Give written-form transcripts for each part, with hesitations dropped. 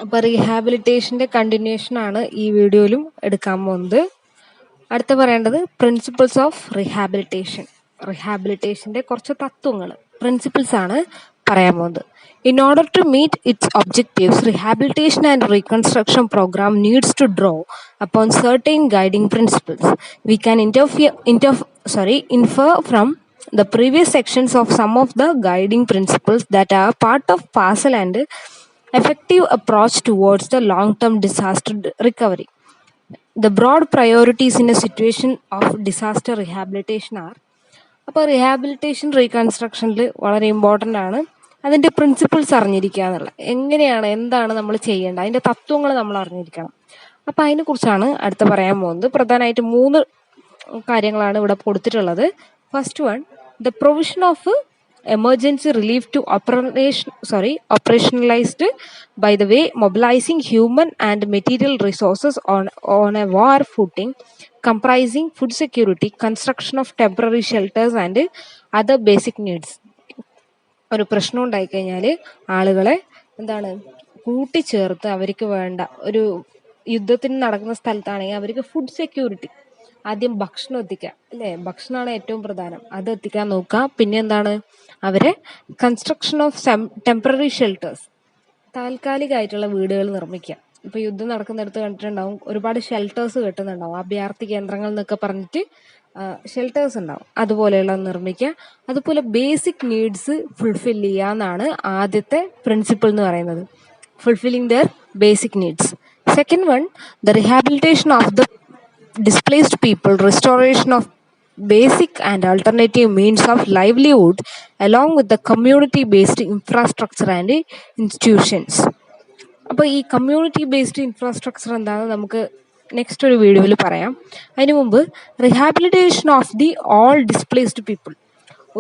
അപ്പോൾ റീഹാബിലിറ്റേഷൻ്റെ കണ്ടിന്യൂഷൻ ആണ് ഈ വീഡിയോയിലും എടുക്കാൻ പോകുന്നത്. അടുത്ത പറയേണ്ടത് പ്രിൻസിപ്പിൾസ് ഓഫ് റീഹാബിലിറ്റേഷൻ്റെ കുറച്ച് തത്വങ്ങൾ, പ്രിൻസിപ്പിൾസ് ആണ് പറയാൻ പോകുന്നത്. In order to meet its objectives, rehabilitation and reconstruction program needs to draw upon certain guiding principles. We can infer from the previous sections of some of the guiding principles that are part of parcel and effective approach towards the long-term disaster recovery. The broad priorities in a situation of disaster rehabilitation are, അപ്പോൾ rehabilitation റീകൺസ്ട്രക്ഷനിൽ വളരെ important ആണ് അതിൻ്റെ principles അറിഞ്ഞിരിക്കുക എന്നുള്ളത്. എങ്ങനെയാണ്, എന്താണ് നമ്മൾ ചെയ്യേണ്ടത്, അതിൻ്റെ തത്വങ്ങൾ നമ്മൾ അറിഞ്ഞിരിക്കണം. അപ്പം അതിനെക്കുറിച്ചാണ് അടുത്ത പറയാൻ പോകുന്നത്. പ്രധാനമായിട്ട് 3 കാര്യങ്ങളാണ് ഇവിടെ കൊടുത്തിട്ടുള്ളത്. First one, the provision of emergency relief to operationalized by the way mobilizing human and material resources on a war footing, comprising food security, construction of temporary shelters and other basic needs. ഒരു പ്രശ്നം ഉണ്ടായിക്കഴിഞ്ഞാൽ ആളുകളെ കൂട്ടിച്ചേർത്ത് അവർക്ക് വേണ്ട, ഒരു യുദ്ധത്തിന് നടക്കുന്ന സ്ഥലത്താണെങ്കിൽ അവർക്ക് ഫുഡ് സെക്യൂരിറ്റി, ആദ്യം ഭക്ഷണം എത്തിക്കുക, അല്ലേ? ഭക്ഷണമാണ് ഏറ്റവും പ്രധാനം, അത് എത്തിക്കാൻ നോക്കുക. പിന്നെ അവരെ കൺസ്ട്രക്ഷൻ ഓഫ് ടെമ്പററി ഷെൽട്ടേഴ്സ്, താൽക്കാലികമായിട്ടുള്ള വീടുകൾ നിർമ്മിക്കുക. ഇപ്പോൾ യുദ്ധം നടക്കുന്നിടത്ത് കണ്ടിട്ടുണ്ടാവും, ഒരുപാട് ഷെൽട്ടേഴ്സ് കെട്ടുന്നുണ്ടാവും, അഭയാർത്ഥി കേന്ദ്രങ്ങൾ എന്നൊക്കെ പറഞ്ഞിട്ട് ഷെൽട്ടേഴ്സ് ഉണ്ടാവും, അതുപോലെയുള്ള നിർമ്മിക്കുക. അതുപോലെ ബേസിക് നീഡ്സ് ഫുൾഫിൽ ചെയ്യുക എന്നാണ് ആദ്യത്തെ പ്രിൻസിപ്പിൾ എന്ന് പറയുന്നത്, fulfilling their basic needs. Second one, the rehabilitation of the displaced people, restoration of basic and alternative means of livelihood along with the community based infrastructure and institutions. അപ്പോൾ ഈ community based infrastructure എന്താണെന്ന് നമുക്ക് next ഒരു വീഡിയോയിൽ പറയാം. അതിനു മുമ്പ് rehabilitation of the all displaced people,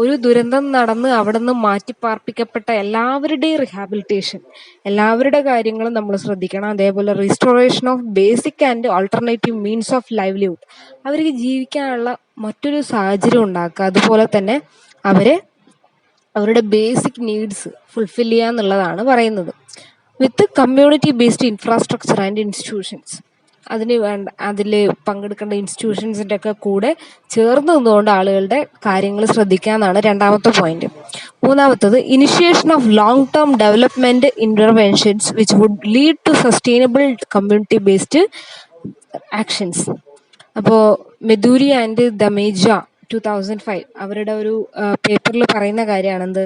ഒരു ദുരന്തം നടന്ന് അവിടെ നിന്ന് മാറ്റിപ്പാർപ്പിക്കപ്പെട്ട എല്ലാവരുടെയും റിഹാബിലിറ്റേഷൻ, എല്ലാവരുടെ കാര്യങ്ങളും നമ്മൾ ശ്രദ്ധിക്കണം. അതേപോലെ restoration of basic and alternative means of livelihood, അവർക്ക് ജീവിക്കാനുള്ള മറ്റൊരു സാഹചര്യം ഉണ്ടാക്കുക. അതുപോലെ തന്നെ അവരുടെ ബേസിക് നീഡ്സ് ഫുൾഫിൽ ചെയ്യുക എന്നുള്ളതാണ് പറയുന്നത്. With community based infrastructure and institutions, അതിൽ പങ്കെടുക്കേണ്ട ഇൻസ്റ്റിറ്റ്യൂഷൻസിൻ്റെ ഒക്കെ കൂടെ ചേർന്ന് നിന്നുകൊണ്ട് ആളുകളുടെ കാര്യങ്ങൾ ശ്രദ്ധിക്കാന്നാണ് രണ്ടാമത്തെ പോയിന്റ്. മൂന്നാമത്തത്, initiation of long term development interventions which would lead to sustainable community based actions. അപ്പോൾ മെദൂരി ആൻഡ് ദമേജ 2005 അവരുടെ ഒരു പേപ്പറിൽ പറയുന്ന കാര്യമാണെന്ത്,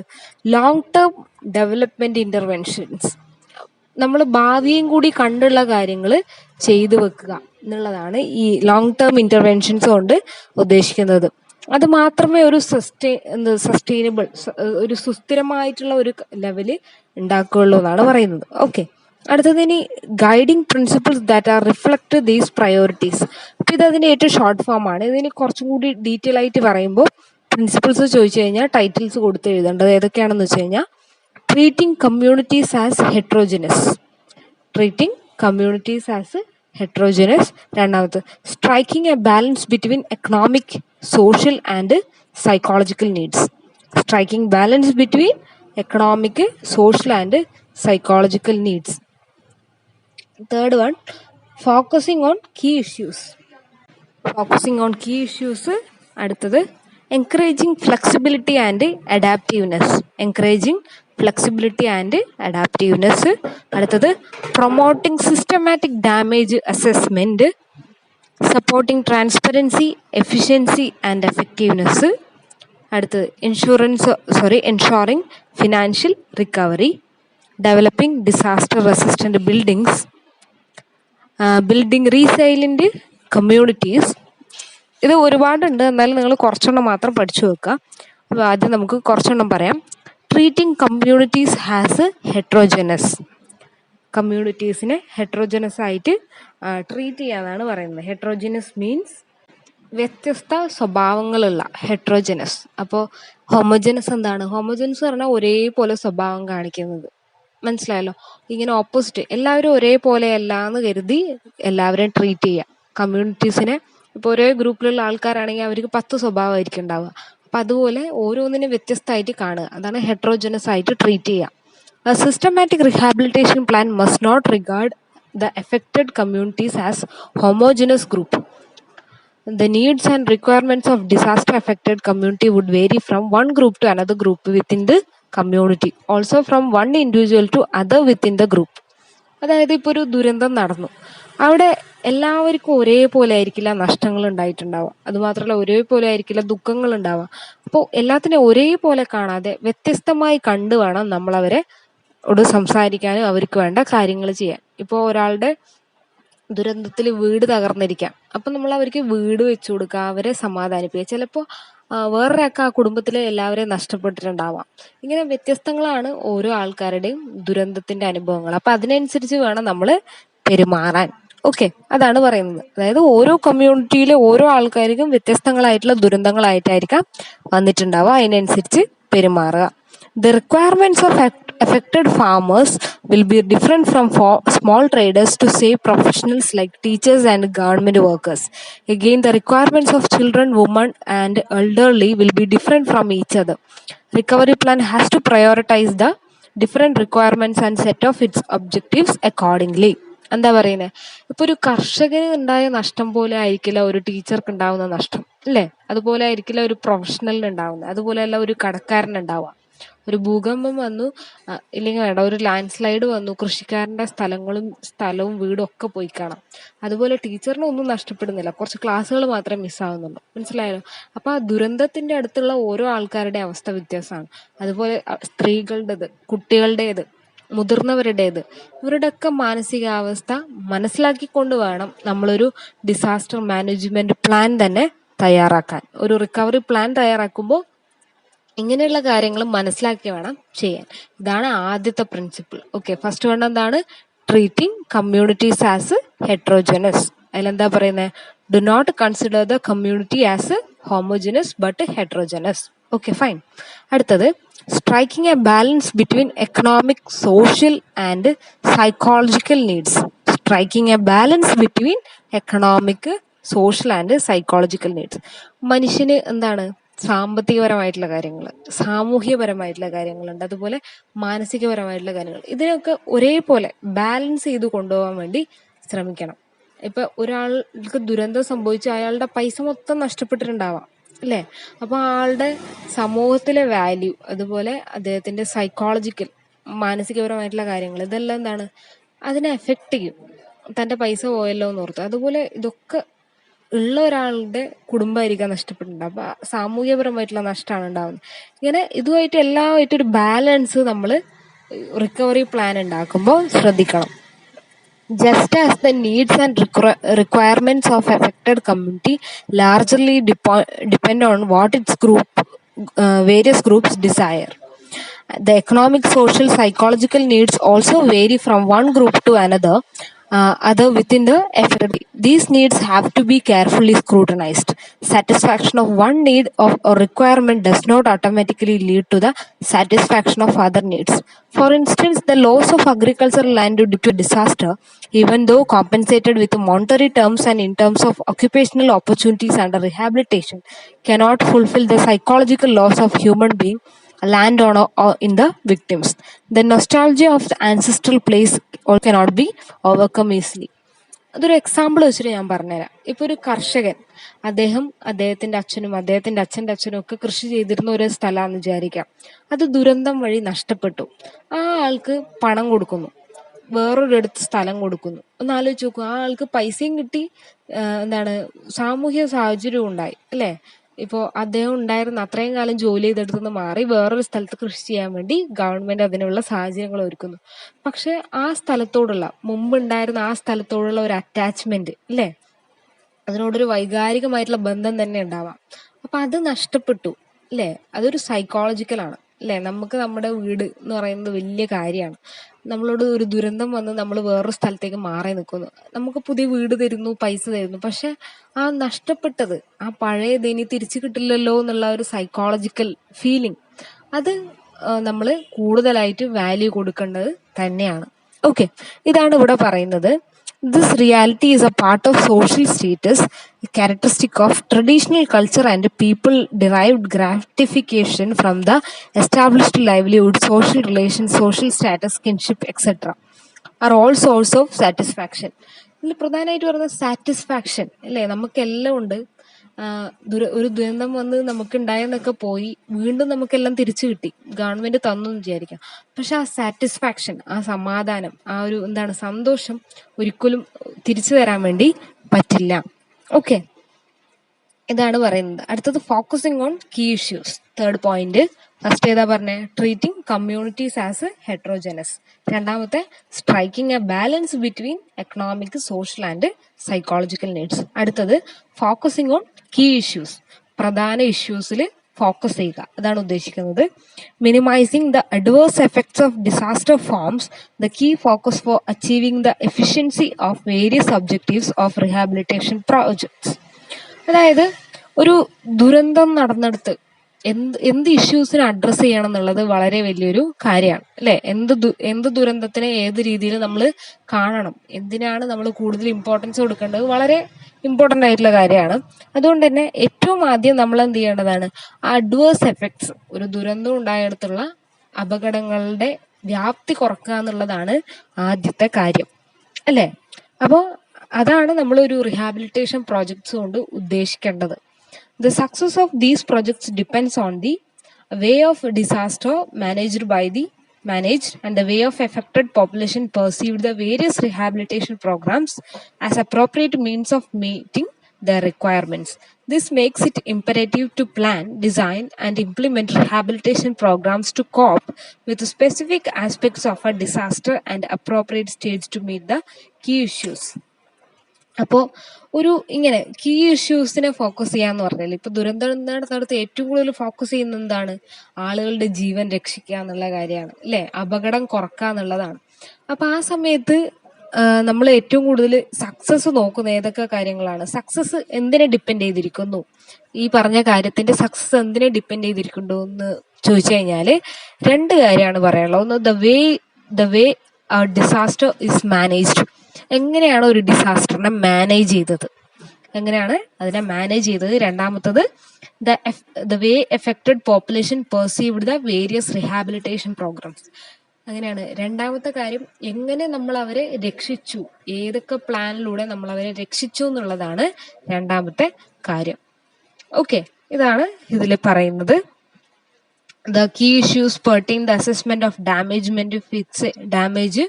ലോങ് ടേം ഡെവലപ്മെന്റ് ഇന്റർവെൻഷൻസ്, നമ്മൾ ഭാവിയും കൂടി കണ്ടുള്ള കാര്യങ്ങൾ ചെയ്തു വെക്കുക എന്നുള്ളതാണ് ഈ ലോങ് ടേം ഇന്റർവെൻഷൻസ് കൊണ്ട് ഉദ്ദേശിക്കുന്നത്. അത് മാത്രമേ ഒരു സസ്റ്റൈനബിൾ, ഒരു സുസ്ഥിരമായിട്ടുള്ള ഒരു ലെവല് ഉണ്ടാക്കുകയുള്ളൂ എന്നാണ് പറയുന്നത്. ഓക്കെ, അടുത്തത് ഇനി guiding principles that are reflect these priorities. അപ്പം ഇത് അതിൻ്റെ ഏറ്റവും ഷോർട്ട് ഫോം ആണ്. ഇതിന് കുറച്ചും കൂടി ഡീറ്റെയിൽ ആയിട്ട് പറയുമ്പോൾ പ്രിൻസിപ്പിൾസ് ചോദിച്ചു കഴിഞ്ഞാൽ ടൈറ്റിൽസ് കൊടുത്ത് എഴുതേണ്ടത് ഏതൊക്കെയാണെന്ന് വെച്ച് കഴിഞ്ഞാൽ, ട്രീറ്റിംഗ് കമ്മ്യൂണിറ്റീസ് ആസ് ഹെട്രോജനസ്. രണ്ടാമത്, striking a balance between economic, social and psychological needs. Third one, focusing on key issues. അടുത്തത്, encouraging flexibility and adaptiveness. അടുത്തത്, promoting systematic damage assessment, supporting transparency, efficiency and effectiveness. അടുത്തത്, ensuring financial recovery, developing disaster resistant buildings, building resilient communities. ഇത് ഒരുപാടുണ്ട്, എന്നാലും നിങ്ങൾ കുറച്ചെണ്ണം മാത്രം പഠിച്ചു വെക്കുക. അപ്പോൾ ആദ്യം നമുക്ക് കുറച്ചെണ്ണം പറയാം. ട്രീറ്റിംഗ് കമ്മ്യൂണിറ്റീസ് ആസ് ഹെട്രോജനസ്, കമ്മ്യൂണിറ്റീസിനെ ഹെട്രോജനസ് ആയിട്ട് ട്രീറ്റ് ചെയ്യാന്നാണ് പറയുന്നത്. ഹെട്രോജനസ് മീൻസ് വ്യത്യസ്ത സ്വഭാവങ്ങളുള്ള, ഹെട്രോജനസ്. അപ്പോൾ ഹോമോജനസ് എന്താണ്? ഹോമോജനസ് പറഞ്ഞാൽ ഒരേപോലെ സ്വഭാവം കാണിക്കുന്നത്, മനസ്സിലായല്ലോ? ഇങ്ങനെ ഓപ്പോസിറ്റ്, എല്ലാവരും ഒരേപോലെ അല്ല എന്ന് കരുതി എല്ലാവരെയും ട്രീറ്റ് ചെയ്യുക. കമ്മ്യൂണിറ്റീസിനെ ഇപ്പോൾ ഒരേ ഗ്രൂപ്പിലുള്ള ആൾക്കാരാണെങ്കിൽ അവർക്ക് 10 സ്വഭാവമായിരിക്കും ഉണ്ടാവുക. അപ്പം അതുപോലെ ഓരോന്നിനും വ്യത്യസ്തമായിട്ട് കാണുക, അതാണ് ഹെട്രോജനസ് ആയിട്ട് ട്രീറ്റ് ചെയ്യുക. A systematic rehabilitation plan must not regard the affected communities as homogeneous group. The needs and requirements of disaster affected community would vary from one group to another group within the community, also from one individual to other within the group. അതായത് ഇപ്പോൾ ഒരു ദുരന്തം നടന്നു, അവിടെ എല്ലാവർക്കും ഒരേപോലെ ആയിരിക്കില്ല നഷ്ടങ്ങൾ ഉണ്ടായിട്ടുണ്ടാവുക, അതുമാത്രമല്ല ഒരേപോലെ ആയിരിക്കില്ല ദുഃഖങ്ങൾ ഉണ്ടാവുക. അപ്പോൾ എല്ലാത്തിനെയും ഒരേപോലെ കാണാതെ വ്യത്യസ്തമായി കണ്ടു വേണം നമ്മൾ അവരെ സംസാരിക്കാനും അവർക്ക് വേണ്ട കാര്യങ്ങൾ ചെയ്യാൻ. ഇപ്പോൾ ഒരാളുടെ ദുരന്തത്തിൽ വീട് തകർന്നിരിക്കാം, അപ്പൊ നമ്മൾ അവർക്ക് വീട് വെച്ചു കൊടുക്കുക, അവരെ സമാധാനിപ്പിക്കുക. ചിലപ്പോൾ വേറൊരാൾക്ക് ആ കുടുംബത്തിലെ എല്ലാവരെയും നഷ്ടപ്പെട്ടിട്ടുണ്ടാവാം. ഇങ്ങനെ വ്യത്യസ്തങ്ങളാണ് ഓരോ ആൾക്കാരുടെയും ദുരന്തത്തിന്റെ അനുഭവങ്ങൾ. അപ്പൊ അതിനനുസരിച്ച് വേണം നമ്മൾ പെരുമാറാൻ. ഓക്കെ, അതാണ് പറയുന്നത്. അതായത് ഓരോ കമ്മ്യൂണിറ്റിയിലെ ഓരോ ആൾക്കാർക്കും വ്യത്യസ്തങ്ങളായിട്ടുള്ള ദുരന്തങ്ങളായിട്ടായിരിക്കാം വന്നിട്ടുണ്ടാവുക, അതിനനുസരിച്ച് പെരുമാറുക. The requirements of affected farmers will be different from small traders to say professionals like teachers and government workers. Again, the requirements of children, women and elderly will be different from each other. Recovery plan has to prioritize the different requirements and set off its objectives accordingly. എന്താ പറയുന്നത്, ഇപ്പൊ ഒരു കർഷകന് ഉണ്ടായ നഷ്ടം പോലെ ആയിരിക്കില്ല ഒരു ടീച്ചർക്ക് ഉണ്ടാവുന്ന നഷ്ടം, അല്ലേ? അതുപോലെ ആയിരിക്കില്ല ഒരു പ്രൊഫഷണലിന് ഉണ്ടാവുന്നത്, അതുപോലെയല്ല ഒരു കടക്കാരന് ഉണ്ടാവുക. ഒരു ഭൂകമ്പം വന്നു, ഇല്ലെങ്കിൽ വേണ്ട ഒരു ലാൻഡ് സ്ലൈഡ് വന്നു, കൃഷിക്കാരന്റെ സ്ഥലവും വീടും ഒക്കെ പോയി കാണാം. അതുപോലെ ടീച്ചറിന് ഒന്നും നഷ്ടപ്പെടുന്നില്ല, കുറച്ച് ക്ലാസ്സുകൾ മാത്രമേ മിസ്സാവുന്നുള്ളൂ. മനസ്സിലായല്ലോ? അപ്പൊ ആ ദുരന്തത്തിന്റെ അടുത്തുള്ള ഓരോ ആൾക്കാരുടെ അവസ്ഥ വ്യത്യാസമാണ്. അതുപോലെ സ്ത്രീകളുടേത്, കുട്ടികളുടേത്, മുതിർന്നവരുടേത്, ഇവരുടെയൊക്കെ മാനസികാവസ്ഥ മനസ്സിലാക്കിക്കൊണ്ട് വേണം നമ്മളൊരു ഡിസാസ്റ്റർ മാനേജ്മെന്റ് പ്ലാൻ തന്നെ തയ്യാറാക്കാൻ. ഒരു റിക്കവറി പ്ലാൻ തയ്യാറാക്കുമ്പോൾ ഇങ്ങനെയുള്ള കാര്യങ്ങൾ മനസ്സിലാക്കി വേണം ചെയ്യാൻ. ഇതാണ് ആദ്യത്തെ പ്രിൻസിപ്പിൾ. ഓക്കെ, ഫസ്റ്റ് വൺ എന്താണ്? Treating communities as heterogeneous. അതിലെന്താ പറയുന്നത്? Do not consider the community as homogeneous but heterogeneous. Okay, fine. അടുത്തത്, striking a balance between economic, social and psychological needs. Striking a balance between economic, social and psychological needs. മനുഷ്യന് എന്താണ്? സാമ്പത്തികപരമായിട്ടുള്ള കാര്യങ്ങൾ, സാമൂഹ്യപരമായിട്ടുള്ള കാര്യങ്ങളുണ്ട്, അതുപോലെ മാനസികപരമായിട്ടുള്ള കാര്യങ്ങൾ. ഇതിനൊക്കെ ഒരേപോലെ ബാലൻസ് ചെയ്ത് കൊണ്ടുപോകാൻ വേണ്ടി ശ്രമിക്കണം. ഇപ്പൊ ഒരാൾക്ക് ദുരന്തം സംഭവിച്ച് അയാളുടെ പൈസ മൊത്തം നഷ്ടപ്പെട്ടിട്ടുണ്ടാവാം, അല്ലേ? അപ്പൊ ആളുടെ സമൂഹത്തിലെ വാല്യൂ, അതുപോലെ അദ്ദേഹത്തിന്റെ സൈക്കോളജിക്കൽ, മാനസികപരമായിട്ടുള്ള കാര്യങ്ങൾ, ഇതെല്ലാം എന്താണ്? അതിനെ എഫക്റ്റ് ചെയ്യും. തന്റെ പൈസ പോയല്ലോ എന്ന് ഓർത്ത്. അതുപോലെ ഇതൊക്കെ ഉള്ള ഒരാളുടെ കുടുംബമായിരിക്കാം നഷ്ടപ്പെട്ടിട്ടുണ്ടാവും. അപ്പൊ സാമൂഹ്യപരമായിട്ടുള്ള നഷ്ടമാണ് ഉണ്ടാവുന്നത്. ഇങ്ങനെ ഇതുമായിട്ട് എല്ലാമായിട്ട് ഒരു ബാലൻസ് നമ്മൾ റിക്കവറി പ്ലാൻ ഉണ്ടാക്കുമ്പോൾ ശ്രദ്ധിക്കണം. Just as the needs and requirements of affected community largely depend on what its various groups desire, the economic, social, psychological needs also vary from one group to another, other within the affected. These needs have to be carefully scrutinized. Satisfaction of one need or requirement does not automatically lead to the satisfaction of other needs. For instance, the loss of agricultural land due to a disaster, even though compensated with monetary terms and in terms of occupational opportunities and rehabilitation, cannot fulfill the psychological loss of human being, landowner or in the victims. The nostalgia of the ancestral place also cannot be overcome easily. അതൊരു example വെച്ചിട്ട് ഞാൻ പറഞ്ഞുതരാം. ഇപ്പൊ ഒരു കർഷകൻ, അദ്ദേഹത്തിന്റെ അച്ഛനും അദ്ദേഹത്തിന്റെ അച്ഛന്റെ അച്ഛനും ഒക്കെ കൃഷി ചെയ്തിരുന്ന ഒരു സ്ഥലമാണെന്ന് വിചാരിക്കാം. അത് ദുരന്തം വഴി നഷ്ടപ്പെട്ടു. ആ ആൾക്ക് പണം കൊടുക്കുന്നു, വേറൊരിടത്ത് സ്ഥലം കൊടുക്കുന്നു. ഒന്ന് ആലോചിച്ച് നോക്കൂ, ആ ആൾക്ക് പൈസയും കിട്ടി, എന്താണ്, സാമൂഹ്യ സാഹചര്യവും ഉണ്ടായി, അല്ലേ? ഇപ്പോൾ അദ്ദേഹം ഉണ്ടായിരുന്ന അത്രയും കാലം ജോലി ചെയ്തെടുത്തുനിന്ന് മാറി വേറൊരു സ്ഥലത്ത് കൃഷി ചെയ്യാൻ വേണ്ടി ഗവൺമെന്റ് അതിനുള്ള സാഹചര്യങ്ങൾ ഒരുക്കുന്നു. പക്ഷെ ആ സ്ഥലത്തോടുള്ള, മുമ്പ് ഉണ്ടായിരുന്ന ആ സ്ഥലത്തോടുള്ള ഒരു അറ്റാച്ച്മെന്റ്, അല്ലേ, അതിനോടൊരു വൈകാരികമായിട്ടുള്ള ബന്ധം തന്നെ ഉണ്ടാവാം. അപ്പൊ അത് നഷ്ടപ്പെട്ടു, അല്ലേ? അതൊരു സൈക്കോളജിക്കലാണ്, അല്ലേ? നമുക്ക് നമ്മുടെ വീട് എന്ന് പറയുന്നത് വലിയ കാര്യമാണ്. നമ്മളോട് ഒരു ദുരന്തം വന്ന് നമ്മൾ വേറൊരു സ്ഥലത്തേക്ക് മാറി നിൽക്കുന്നു, നമുക്ക് പുതിയ വീട് തരുന്നു, പൈസ തരുന്നു, പക്ഷെ ആ നഷ്ടപ്പെട്ടത്, ആ പഴയത് ഇനി തിരിച്ചു കിട്ടില്ലല്ലോ എന്നുള്ള ഒരു സൈക്കോളജിക്കൽ ഫീലിംഗ്, അത് നമ്മൾ കൂടുതലായിട്ട് വാല്യൂ കൊടുക്കേണ്ടത് തന്നെയാണ്. ഓക്കെ, ഇതാണ് ഇവിടെ പറയുന്നത്. This reality is a part of social status, a characteristic of traditional culture, and people derived gratification from the established livelihood, social relations, social status, kinship, etc. are all source of satisfaction. ഇതിൽ പ്രധാനമായിട്ട് പറയുന്നത് satisfaction അല്ലേ? നമുക്കെല്ലാം ഉണ്ട്. ഒരു ദുരന്തം വന്ന് നമുക്ക് ഉണ്ടായെന്നൊക്കെ പോയി, വീണ്ടും നമുക്കെല്ലാം തിരിച്ചു കിട്ടി, ഗവൺമെന്റ് തന്നു എന്ന് വിചാരിക്കാം. പക്ഷെ ആ സാറ്റിസ്ഫാക്ഷൻ, ആ സമാധാനം, ആ ഒരു എന്താണ് സന്തോഷം ഒരിക്കലും തിരിച്ചു തരാൻ വേണ്ടി പറ്റില്ല. ഓക്കെ, ഇതാണ് പറയുന്നത്. അടുത്തത് focusing on key issues. Third point. First ഏതാ പറഞ്ഞേ? Treating communities as heterogeneous. രണ്ടാമത്തെ striking a balance between economic, social and psychological needs. അടുത്തത് ഫോക്കസിങ് ഓൺ കീ ഇഷ്യൂസ്. പ്രധാന ഇഷ്യൂസിൽ ഫോക്കസ് ചെയ്യുക, അതാണ് ഉദ്ദേശിക്കുന്നത്. Minimising the adverse effects of disaster forms the key focus for achieving the efficiency of various objectives of rehabilitation projects. അതായത് ഒരു ദുരന്തം നടന്നെടുത്ത് എന്ത് ഇഷ്യൂസിനെ അഡ്രസ്സ് ചെയ്യണം എന്നുള്ളത് വളരെ വലിയൊരു കാര്യമാണ് അല്ലെ? എന്ത് ദുരന്തത്തിനെ ഏത് രീതിയിൽ നമ്മൾ കാണണം, എന്തിനാണ് നമ്മൾ കൂടുതൽ ഇമ്പോർട്ടൻസ് കൊടുക്കേണ്ടത്, വളരെ ഇമ്പോർട്ടൻ്റ് ആയിട്ടുള്ള കാര്യമാണ്. അതുകൊണ്ട് തന്നെ ഏറ്റവും ആദ്യം നമ്മൾ എന്ത് ചെയ്യേണ്ടതാണ്? ആ അഡ്വേഴ്സ് എഫക്ട്സ്, ഒരു ദുരന്തം ഉണ്ടായിടത്തുള്ള അപകടങ്ങളുടെ വ്യാപ്തി കുറക്കുക എന്നുള്ളതാണ് ആദ്യത്തെ കാര്യം അല്ലെ? അപ്പോൾ അതാണ് നമ്മൾ ഒരു റിഹാബിലിറ്റേഷൻ പ്രോജക്ട്സ് കൊണ്ട് ഉദ്ദേശിക്കേണ്ടത്. The success of these projects depends on the way of disaster managed and the way of affected population perceived the various rehabilitation programs as appropriate means of meeting their requirements. This makes it imperative to plan, design, and implement rehabilitation programs to cope with specific aspects of a disaster and appropriate stage to meet the key issues. അപ്പോൾ ഒരു ഇങ്ങനെ key ഇഷ്യൂസിനെ focus ചെയ്യാന്ന് പറഞ്ഞാൽ, ഇപ്പൊ ദുരന്തം നടന്നിടത്ത് ഏറ്റവും കൂടുതൽ focus ചെയ്യുന്ന എന്താണ്? ആളുകളുടെ ജീവൻ രക്ഷിക്കുക എന്നുള്ള കാര്യമാണ് അല്ലെ? അപകടം കുറക്കുക എന്നുള്ളതാണ്. അപ്പൊ ആ സമയത്ത് നമ്മൾ ഏറ്റവും കൂടുതൽ സക്സസ് നോക്കുന്ന ഏതൊക്കെ കാര്യങ്ങളാണ്? സക്സസ് എന്തിനെ ഡിപ്പെൻഡ് ചെയ്തിരിക്കുന്നു? ഈ പറഞ്ഞ കാര്യത്തിന്റെ സക്സസ് എന്തിനെ ഡിപ്പെൻഡ് ചെയ്തിരിക്കുന്നു എന്ന് ചോദിച്ചു കഴിഞ്ഞാല് രണ്ട് കാര്യമാണ് പറയാനുള്ളത്. ഒന്ന്, the way disaster is managed. എങ്ങനെയാണ് ഒരു ഡിസാസ്റ്ററിനെ മാനേജ് ചെയ്തത്, എങ്ങനെയാണ് അതിനെ മാനേജ് ചെയ്തത്. രണ്ടാമത്തത്, the way affected population perceived the various rehabilitation programmes. അങ്ങനെയാണ് രണ്ടാമത്തെ കാര്യം. എങ്ങനെ നമ്മൾ അവരെ രക്ഷിച്ചു, ഏതൊക്കെ പ്ലാനിലൂടെ നമ്മൾ അവരെ രക്ഷിച്ചു എന്നുള്ളതാണ് രണ്ടാമത്തെ കാര്യം. ഓക്കെ, ഇതാണ് ഇതിൽ പറയുന്നത്. The key issues pertain the assessment of damage,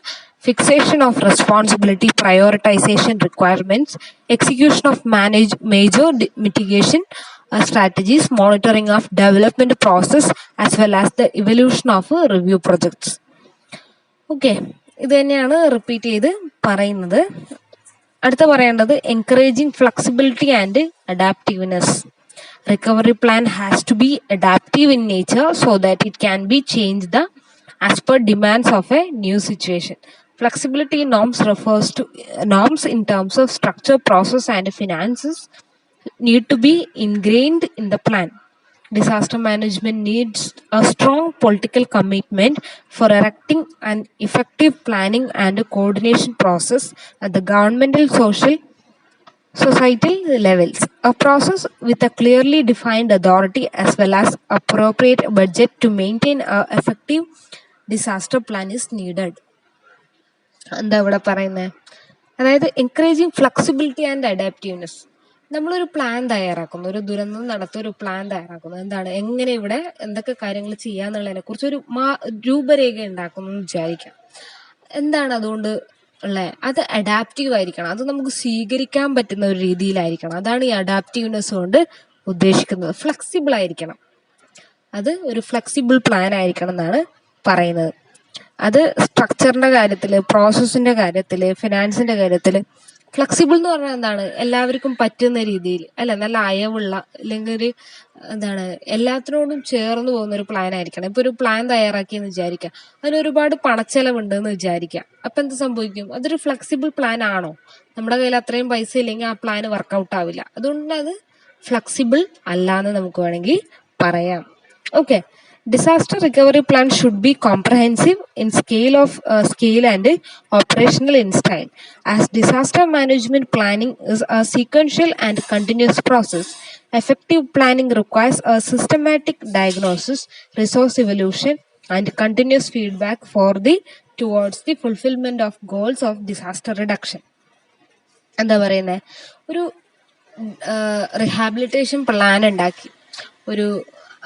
fixation of responsibility, prioritization requirements, execution of major mitigation strategies, monitoring of development process, as well as the evaluation of review projects. Okay, ഇത് തന്നെയാണ് repeat ചെയ്ത് പറയുന്നത്. അടുത്ത പറയേണ്ടത് encouraging flexibility and adaptiveness. Recovery plan has to be adaptive in nature so that it can be changed as per demands of a new situation. Flexibility norms refers to norms in terms of structure, process, and finances need to be ingrained in the plan. Disaster management needs a strong political commitment for erecting an effective planning and coordination process at the governmental, societal levels. A process with a clearly defined authority as well as appropriate budget to maintain an effective disaster plan is needed. എന്താ ഇവിടെ പറയുന്നത്? അതായത് encouraging flexibility and അഡാപ്റ്റീവ്നെസ്. നമ്മളൊരു plan തയ്യാറാക്കുന്നു, ഒരു ദുരന്തം നടത്തുന്ന ഒരു പ്ലാൻ തയ്യാറാക്കുന്നു. എന്താണ്, എങ്ങനെ ഇവിടെ എന്തൊക്കെ കാര്യങ്ങൾ ചെയ്യാന്നുള്ളതിനെ കുറിച്ച് ഒരു രൂപരേഖ ഉണ്ടാക്കുന്നു എന്ന് വിചാരിക്കാം. എന്താണ് അതുകൊണ്ട് അത് അഡാപ്റ്റീവ് ആയിരിക്കണം, അത് നമുക്ക് സ്വീകരിക്കാൻ പറ്റുന്ന ഒരു രീതിയിലായിരിക്കണം. അതാണ് ഈ അഡാപ്റ്റീവ്നെസ് കൊണ്ട് ഉദ്ദേശിക്കുന്നത്. ഫ്ലെക്സിബിൾ ആയിരിക്കണം, അത് ഒരു ഫ്ലെക്സിബിൾ പ്ലാൻ ആയിരിക്കണം എന്നാണ് പറയുന്നത്. അത് സ്ട്രക്ചറിന്റെ കാര്യത്തില്, പ്രോസസ്സിന്റെ കാര്യത്തില്, ഫിനാൻസിന്റെ കാര്യത്തില് ഫ്ലെക്സിബിൾ എന്ന് പറഞ്ഞാൽ എന്താണ്? എല്ലാവർക്കും പറ്റുന്ന രീതിയിൽ അല്ല, നല്ല അയവുള്ള, അല്ലെങ്കിൽ ഒരു എന്താണ് എല്ലാത്തിനോടും ചേർന്ന് പോകുന്ന ഒരു പ്ലാൻ ആയിരിക്കണം. ഇപ്പൊ ഒരു പ്ലാൻ തയ്യാറാക്കിയെന്ന് വിചാരിക്കാം, അതിന് ഒരുപാട് പണച്ചെലവുണ്ട് എന്ന് വിചാരിക്കാം. അപ്പൊ എന്ത് സംഭവിക്കും? അതൊരു ഫ്ലെക്സിബിൾ പ്ലാൻ ആണോ? നമ്മുടെ കയ്യിൽ അത്രയും പൈസ ഇല്ലെങ്കിൽ ആ പ്ലാൻ വർക്കൗട്ട് ആവില്ല. അതുകൊണ്ട് അത് ഫ്ലെക്സിബിൾ അല്ല എന്ന് നമുക്ക് വേണമെങ്കിൽ പറയാം. Okay, Disaster recovery plan should be comprehensive in scale and operational in style. As disaster management planning is a sequential and continuous process, effective planning requires a systematic diagnosis, resource evolution, and continuous feedback towards the fulfillment of goals of disaster reduction. എന്താ പറയുന്നത്, ഒരു rehabilitation plan ഉണ്ടാക്കി,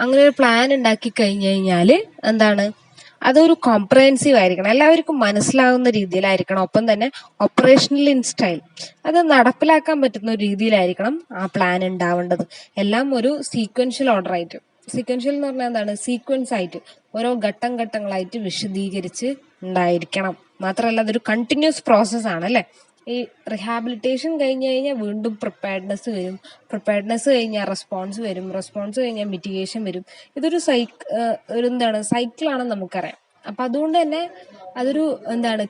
അങ്ങനെ ഒരു plan ഉണ്ടാക്കി കഴിഞ്ഞു കഴിഞ്ഞാൽ എന്താണ്, അതൊരു കോംപ്രഹെൻസീവ് ആയിരിക്കണം, എല്ലാവർക്കും മനസ്സിലാകുന്ന രീതിയിലായിരിക്കണം. ഒപ്പം തന്നെ ഓപ്പറേഷണൽ ഇൻ സ്റ്റൈൽ, അത് നടപ്പിലാക്കാൻ പറ്റുന്ന ഒരു രീതിയിലായിരിക്കണം ആ പ്ലാൻ ഉണ്ടാവേണ്ടത്. എല്ലാം ഒരു സീക്വൻഷ്യൽ ഓർഡർ ആയിട്ട്, സീക്വൻഷ്യൽ എന്ന് പറഞ്ഞാൽ എന്താണ്, സീക്വൻസ് ആയിട്ട് ഓരോ ഘട്ടങ്ങളായിട്ട് വിശദീകരിച്ച് ഉണ്ടായിരിക്കണം. മാത്രമല്ല അതൊരു കണ്ടിന്യൂസ് പ്രോസസ് ആണ് അല്ലേ. ഈ റിഹാബിലിറ്റേഷൻ കഴിഞ്ഞ് കഴിഞ്ഞാൽ വീണ്ടും പ്രിപ്പയർഡ്നെസ് വരും, പ്രിപ്പയർഡ്നെസ് കഴിഞ്ഞാൽ റെസ്പോൺസ് വരും, റെസ്പോൺസ് കഴിഞ്ഞാൽ മിറ്റിഗേഷൻ വരും. ഇതൊരു സൈക്കിളാണെന്ന് നമുക്കറിയാം. അപ്പം അതുകൊണ്ട് തന്നെ അതൊരു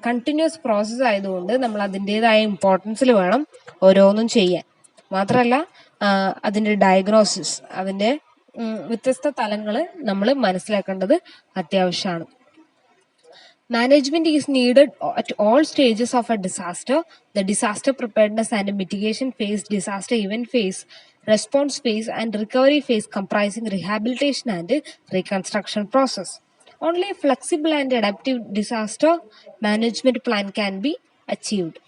കണ്ടിന്യൂസ് പ്രോസസ്സ് ആയതുകൊണ്ട് നമ്മൾ അതിൻ്റെതായ ഇമ്പോർട്ടൻസിൽ വേണം ഓരോന്നും ചെയ്യാൻ. മാത്രമല്ല അതിൻ്റെ ഡയഗ്നോസിസ്, അതിൻ്റെ വ്യത്യസ്ത തലങ്ങൾ നമ്മൾ മനസ്സിലാക്കേണ്ടത് അത്യാവശ്യമാണ്. Management is needed at all stages of a disaster: the disaster preparedness and mitigation phase, disaster event phase, response phase, and recovery phase, comprising rehabilitation and reconstruction process. Only a flexible and adaptive disaster management plan can be achieved.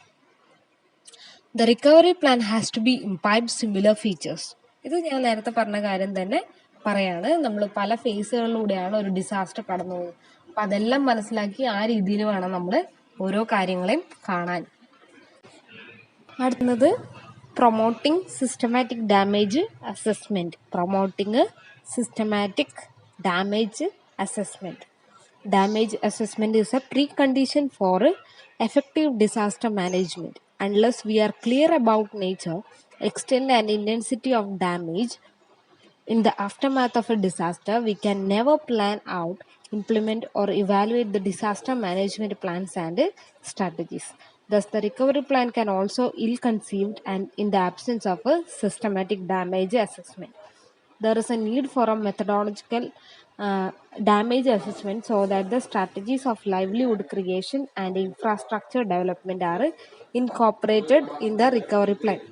The recovery plan has to be imbibed similar features. ഇത് ഞാൻ നേരത്തെ പറഞ്ഞ കാര്യം തന്നെ പറയാണ്. നമ്മൾ പല ഫേസുകളിലൂടെയാണ് ഒരു ഡിസാസ്റ്റർ കടന്നു പോകുന്നത്. അപ്പം അതെല്ലാം മനസ്സിലാക്കി ആ രീതിയിൽ വേണം നമ്മൾ ഓരോ കാര്യങ്ങളെയും കാണാൻ. അടുത്തത് promoting systematic damage assessment. Promoting systematic damage assessment. Damage assessment is a precondition for effective disaster management. Unless we are clear about nature, extent, and intensity of damage in the aftermath of a disaster, we can never plan out, implement, or evaluate the disaster management plans and strategies. Thus, the recovery plan can also ill-conceived and in the absence of a systematic damage assessment. There is a need for a methodological damage assessment so that the strategies of livelihood creation and infrastructure development are incorporated in the recovery plan.